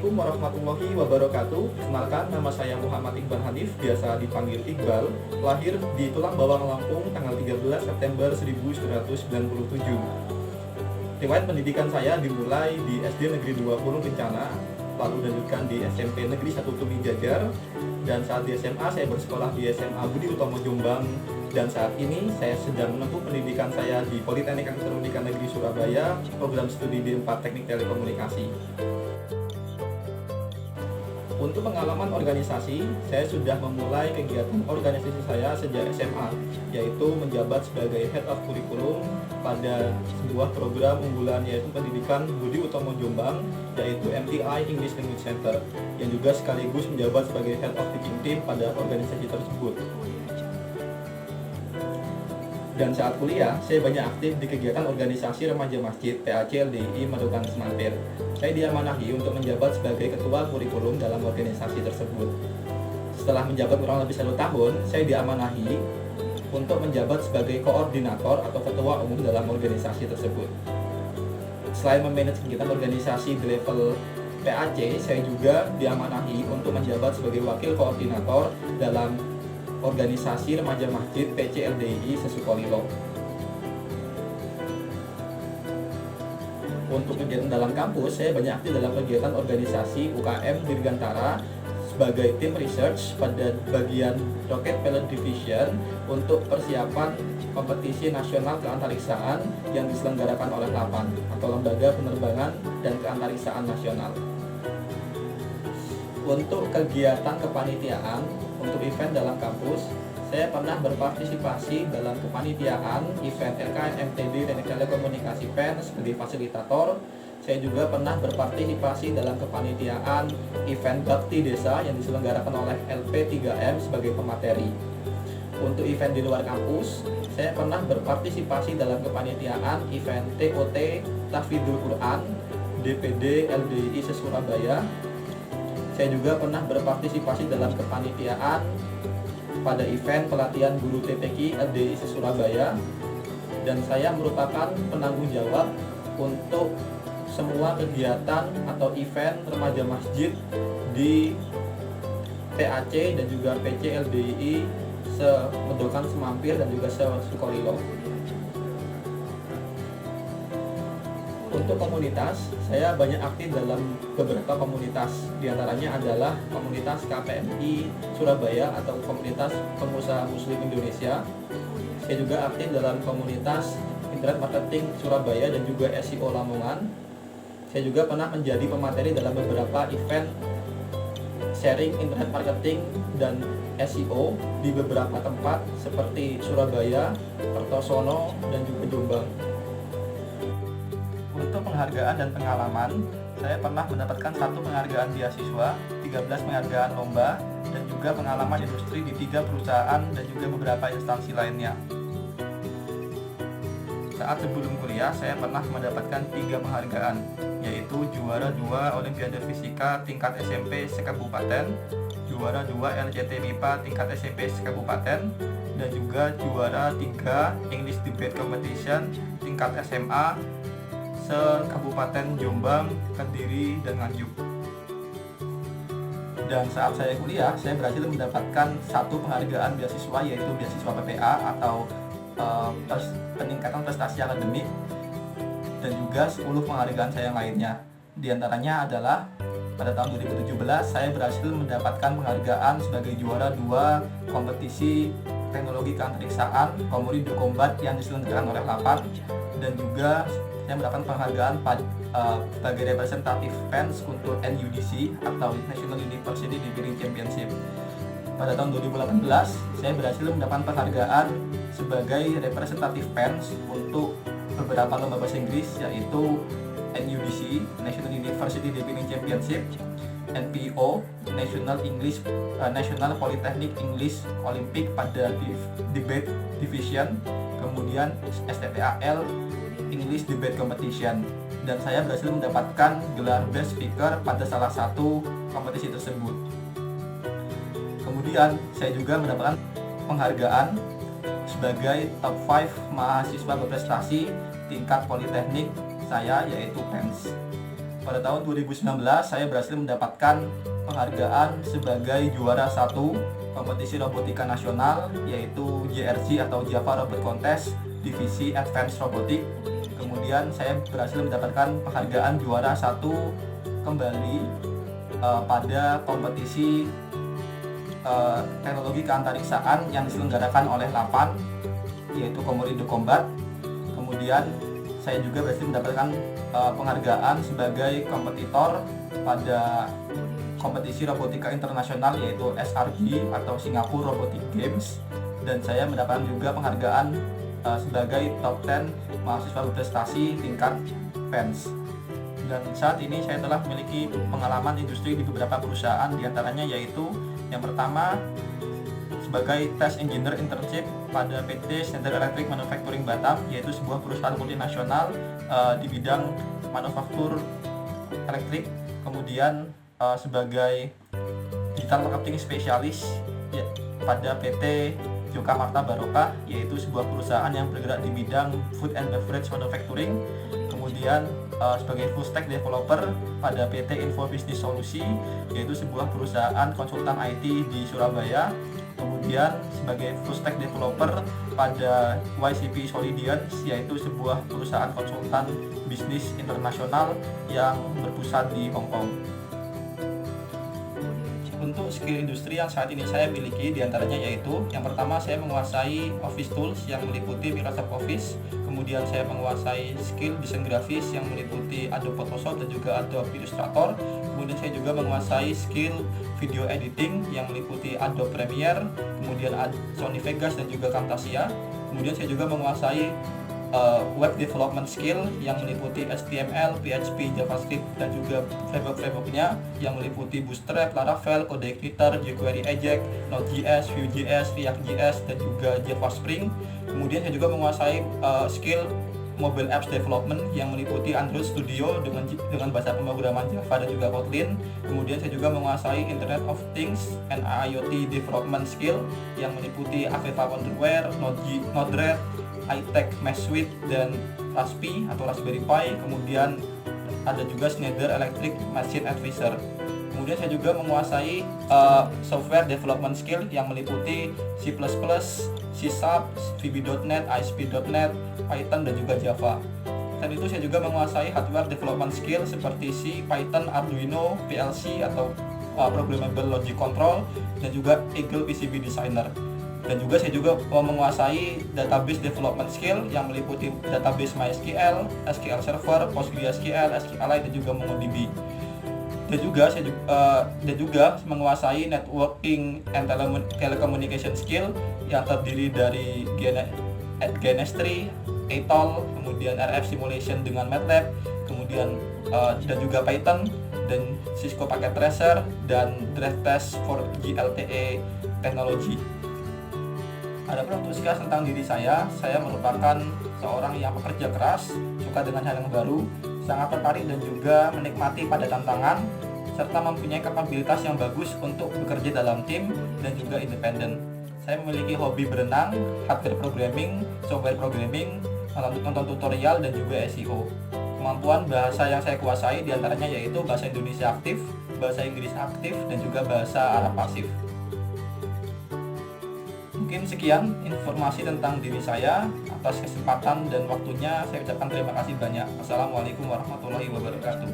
Assalamualaikum warahmatullahi wabarakatuh. Kenalkan, nama saya Muhammad Iqbal Hanif, biasa dipanggil Iqbal. Lahir di Tulang Bawang, Lampung, tanggal 13 September 1997. Riwayat pendidikan saya dimulai di SD Negeri 20 Kencana, lalu dilanjutkan di SMP Negeri 1 Tumi Jajar, dan saat di SMA saya bersekolah di SMA Budi Utomo Jombang, dan saat ini saya sedang menempuh pendidikan saya di Politeknik Elektronika Negeri Surabaya, program studi D4 Teknik Telekomunikasi. Untuk pengalaman organisasi, saya sudah memulai kegiatan organisasi saya sejak SMA, yaitu menjabat sebagai Head of Curriculum pada sebuah program unggulan yaitu pendidikan Budi Utomo Jombang, yaitu MTI English Language Center, yang juga sekaligus menjabat sebagai Head of Teaching Team pada organisasi tersebut. Dan saat kuliah, saya banyak aktif di kegiatan organisasi remaja masjid PAC LDI Madokan Semampir. Saya diamanahi untuk menjabat sebagai ketua kurikulum dalam organisasi tersebut. Setelah menjabat kurang lebih 1 tahun, saya diamanahi untuk menjabat sebagai koordinator atau ketua umum dalam organisasi tersebut. Selain memanage kegiatan organisasi di level PAC, saya juga diamanahi untuk menjabat sebagai wakil koordinator dalam organisasi remaja masjid PCLDI Sesukolilo. Untuk kegiatan dalam kampus, saya banyak aktif dalam kegiatan organisasi UKM Dirgantara sebagai tim research pada bagian Rocket Pilot Division untuk persiapan kompetisi nasional keantariksaan yang diselenggarakan oleh LAPAN atau Lembaga Penerbangan dan Keantariksaan Nasional. Untuk kegiatan kepanitiaan untuk event dalam kampus, saya pernah berpartisipasi dalam kepanitiaan event LKMTD Teknik Telekomunikasi PEN sebagai fasilitator. Saya juga pernah berpartisipasi dalam kepanitiaan event Bakti Desa yang diselenggarakan oleh LP3M sebagai pemateri. Untuk event di luar kampus, saya pernah berpartisipasi dalam kepanitiaan event TOT Tahfidzul Quran DPD LDI Surabaya. Saya juga pernah berpartisipasi dalam kepanitiaan pada event pelatihan guru TPQ LDI Surabaya, dan saya merupakan penanggung jawab untuk semua kegiatan atau event remaja masjid di PAC dan juga PC LDI Medokan Semampir dan juga Sukolilo. Untuk komunitas, saya banyak aktif dalam beberapa komunitas. Di antaranya adalah komunitas KPMI Surabaya atau komunitas pengusaha muslim Indonesia. Saya juga aktif dalam komunitas Internet Marketing Surabaya dan juga SEO Lamongan. Saya juga pernah menjadi pemateri dalam beberapa event sharing internet marketing dan SEO di beberapa tempat seperti Surabaya, Kertosono, dan juga Jombang. Untuk penghargaan dan pengalaman, saya pernah mendapatkan 1 penghargaan beasiswa, 13 penghargaan lomba, dan juga pengalaman industri di 3 perusahaan dan juga beberapa instansi lainnya. Saat sebelum kuliah, saya pernah mendapatkan 3 penghargaan, yaitu juara 2 Olimpiade Fisika tingkat SMP sekabupaten, juara 2 LCT MIPA tingkat SMP sekabupaten, dan juga juara 3 English Debate Competition tingkat SMA se-Kabupaten Jombang, Kediri, dan Nganjuk. Dan saat saya kuliah, saya berhasil mendapatkan 1 penghargaan beasiswa, yaitu beasiswa PPA atau peningkatan prestasi akademik, dan juga 10 penghargaan saya yang lainnya. Di antaranya adalah pada tahun 2017 saya berhasil mendapatkan penghargaan sebagai juara 2 kompetisi teknologi keantariksaan Komuri Do Combat yang diselenggarakan oleh LAPAN, dan juga saya mendapatkan penghargaan sebagai representative fans untuk NUDC atau National University Debating Championship. Pada tahun 2018, saya berhasil mendapatkan penghargaan sebagai representative fans untuk beberapa lomba bahasa Inggris, yaitu NUDC National University Debating Championship, NPO National Polytechnic English Olympic pada Debate Division, kemudian STPAL English Debate Competition, dan saya berhasil mendapatkan gelar Best Speaker pada salah satu kompetisi tersebut. Kemudian saya juga mendapatkan penghargaan sebagai top 5 mahasiswa berprestasi tingkat politeknik saya, yaitu PENS. Pada tahun 2019 saya berhasil mendapatkan penghargaan sebagai juara satu kompetisi robotika nasional, yaitu JRC atau Java Robot Contest divisi Advanced Robotic. Kemudian saya berhasil mendapatkan penghargaan juara satu kembali pada kompetisi teknologi keantariksaan yang diselenggarakan oleh LAPAN, yaitu Komodido Combat. Kemudian saya juga berhasil mendapatkan penghargaan sebagai kompetitor pada kompetisi robotika internasional, yaitu SRG atau Singapore Robotic Games, dan saya mendapatkan juga penghargaan sebagai top 10 mahasiswa berprestasi tingkat PENS. Dan saat ini saya telah memiliki pengalaman industri di beberapa perusahaan, diantaranya yaitu yang pertama sebagai Test Engineer Internship pada PT Schneider Electric Manufacturing Batam, yaitu sebuah perusahaan multinasional di bidang manufaktur elektrik. Kemudian sebagai Digital Marketing Specialist pada PT Joka Marta Barokah, yaitu sebuah perusahaan yang bergerak di bidang Food and Beverage Manufacturing. Kemudian sebagai Full Stack Developer pada PT Info Business Solusi, yaitu sebuah perusahaan konsultan IT di Surabaya. Kemudian sebagai Full Stack Developer pada YCP Solidians, yaitu sebuah perusahaan konsultan bisnis internasional yang berpusat di Hong Kong. Untuk skill industri yang saat ini saya miliki diantaranya yaitu yang pertama, saya menguasai Office Tools yang meliputi Microsoft Office. Kemudian saya menguasai skill desain grafis yang meliputi Adobe Photoshop dan juga Adobe Illustrator. Kemudian saya juga menguasai skill video editing yang meliputi Adobe Premiere, kemudian Sony Vegas dan juga Camtasia. Kemudian saya juga menguasai web development skill yang meliputi HTML, PHP, JavaScript dan juga framework-frameworknya yang meliputi Bootstrap, Laravel, CodeEditor, jQuery Ajax, Node.js, Vue.js, React.js dan juga Java Spring. Kemudian saya juga menguasai skill mobile apps development yang meliputi Android Studio dengan bahasa pemrograman Java dan juga Kotlin. Kemudian saya juga menguasai Internet of Things and IoT development skill yang meliputi Aveva Wonderware, Node-RED, iTech Mesh Suite dan Raspi atau Raspberry Pi. Kemudian ada juga Schneider Electric Machine Advisor. Kemudian saya juga menguasai software development skill yang meliputi C++, C#, VB.NET, ASP.NET, Python dan juga Java. Dan itu saya juga menguasai hardware development skill seperti C, Python, Arduino, PLC atau Programmable Logic Control dan juga Eagle PCB Designer. Dan juga saya juga menguasai database development skill yang meliputi database MySQL, SQL Server, PostgreSQL, SQLite dan juga MongoDB. Dan juga menguasai networking and telecommunication skill yang terdiri dari GNS3, ATOL, kemudian RF simulation dengan MATLAB, kemudian dan juga Python dan Cisco Packet Tracer dan Drive Test for GLTE teknologi. Adapun untuk sekilas tentang diri saya merupakan seorang yang pekerja keras, suka dengan hal yang baru, sangat tertarik dan juga menikmati pada tantangan, serta mempunyai kapabilitas yang bagus untuk bekerja dalam tim dan juga independen. Saya memiliki hobi berenang, hardware programming, software programming, nonton tutorial dan juga SEO. Kemampuan bahasa yang saya kuasai diantaranya yaitu bahasa Indonesia aktif, bahasa Inggris aktif, dan juga bahasa Arab pasif. Mungkin sekian informasi tentang diri saya. Atas kesempatan dan waktunya saya ucapkan terima kasih banyak. Assalamualaikum warahmatullahi wabarakatuh.